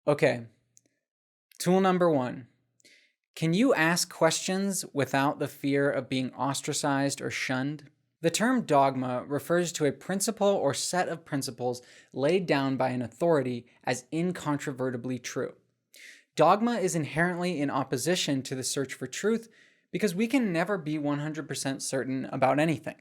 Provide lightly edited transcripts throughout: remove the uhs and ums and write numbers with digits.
Okay, tool number one. Can you ask questions without the fear of being ostracized or shunned? The term dogma refers to a principle or set of principles laid down by an authority as incontrovertibly true. Dogma is inherently in opposition to the search for truth because we can never be 100% certain about anything.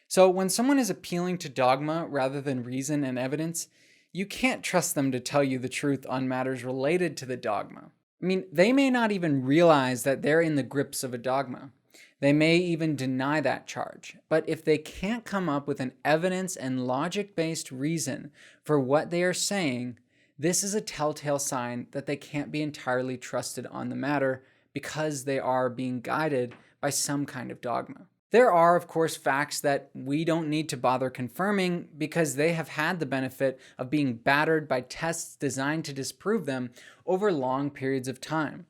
So when someone is appealing to dogma rather than reason and evidence, you can't trust them to tell you the truth on matters related to the dogma. I mean, they may not even realize that they're in the grips of a dogma. They may even deny that charge. But if they can't come up with an evidence and logic-based reason for what they are saying, this is a telltale sign that they can't be entirely trusted on the matter because they are being guided by some kind of dogma. There are, of course, facts that we don't need to bother confirming because they have had the benefit of being battered by tests designed to disprove them over long periods of time.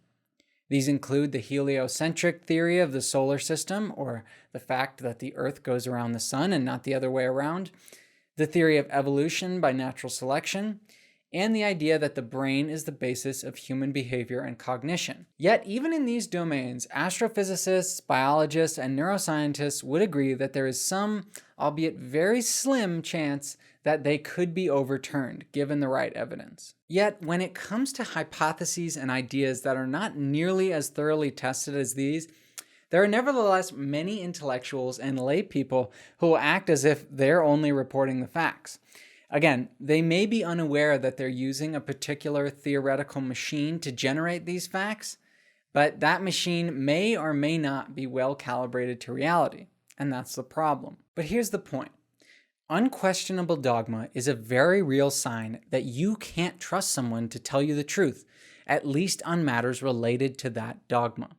These include the heliocentric theory of the solar system, or the fact that the Earth goes around the sun and not the other way around, the theory of evolution by natural selection, and the idea that the brain is the basis of human behavior and cognition. Yet, even in these domains, astrophysicists, biologists, and neuroscientists would agree that there is some, albeit very slim, chance that they could be overturned, given the right evidence. Yet, when it comes to hypotheses and ideas that are not nearly as thoroughly tested as these, there are nevertheless many intellectuals and lay people who will act as if they're only reporting the facts. Again, they may be unaware that they're using a particular theoretical machine to generate these facts, but that machine may or may not be well calibrated to reality, and that's the problem. But here's the point. Unquestionable dogma is a very real sign that you can't trust someone to tell you the truth, at least on matters related to that dogma.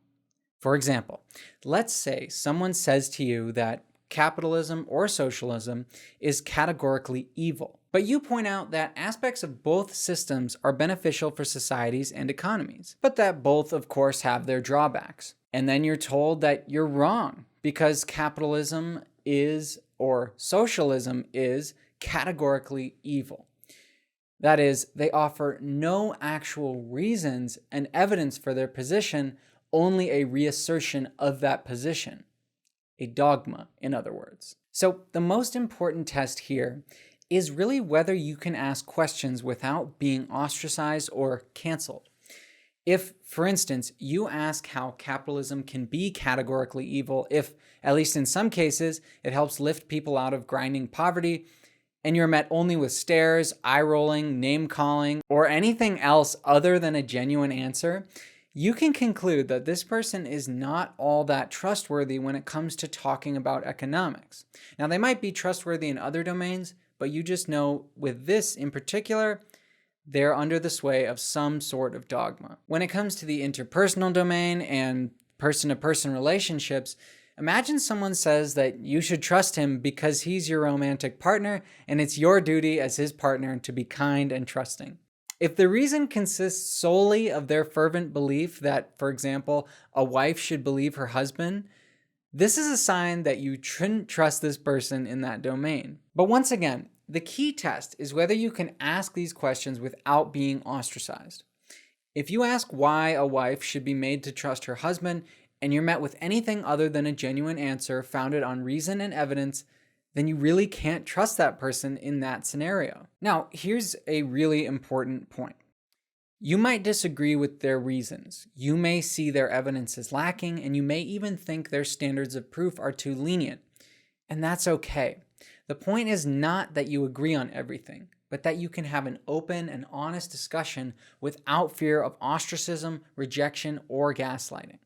For example, let's say someone says to you that capitalism or socialism is categorically evil. But you point out that aspects of both systems are beneficial for societies and economies, but that both, of course, have their drawbacks. And then you're told that you're wrong because capitalism is, or socialism is, categorically evil. That is, they offer no actual reasons and evidence for their position, only a reassertion of that position. A dogma, in other words. So the most important test here is really whether you can ask questions without being ostracized or canceled. If, for instance, you ask how capitalism can be categorically evil, if, at least in some cases, it helps lift people out of grinding poverty, and you're met only with stares, eye-rolling, name-calling, or anything else other than a genuine answer, you can conclude that this person is not all that trustworthy when it comes to talking about economics. Now, they might be trustworthy in other domains, but you just know with this in particular, they're under the sway of some sort of dogma. When it comes to the interpersonal domain and person-to-person relationships, imagine someone says that you should trust him because he's your romantic partner and it's your duty as his partner to be kind and trusting. If the reason consists solely of their fervent belief that, for example, a wife should believe her husband, this is a sign that you shouldn't trust this person in that domain. But once again, the key test is whether you can ask these questions without being ostracized. If you ask why a wife should be made to trust her husband, and you're met with anything other than a genuine answer founded on reason and evidence, then you really can't trust that person in that scenario. Now, here's a really important point. You might disagree with their reasons. You may see their evidence as lacking, and you may even think their standards of proof are too lenient. And that's okay. The point is not that you agree on everything, but that you can have an open and honest discussion without fear of ostracism, rejection, or gaslighting.